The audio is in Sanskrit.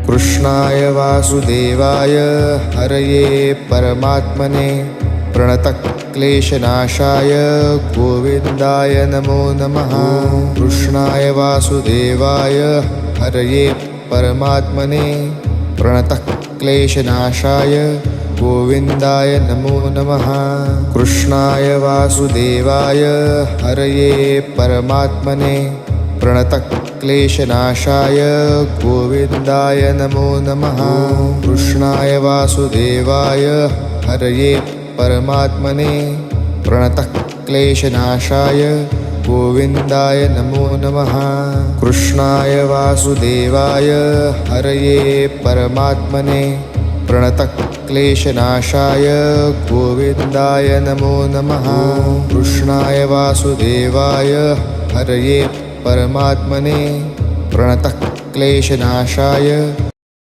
कृष्णाय वासुदेवाय हरये परमात्मने प्रणतक्लेशनाशाय गोविन्दाय नमो नमः। कृष्णाय वासुदेवाय हरये परमात्मने प्रणतक्लेशनाशाय गोविन्दाय नमो नमः। कृष्णाय वासुदेवाय हरये परमात्मने प्रणतक्लेशनाशाय गोविन्दाय नमो नमः। कृष्णाय वासुदेवाय हरये परमात्मने प्रणतक्लेशनाशाय गोविन्दाय नमो नमः। कृष्णाय वासुदेवाय हरये परमात्मने प्रणतक्लेशनाशाय गोविन्दाय नमो नमः। कृष्णाय वासुदेवाय हरये परमात्मने प्रणतक्लेशनाशाय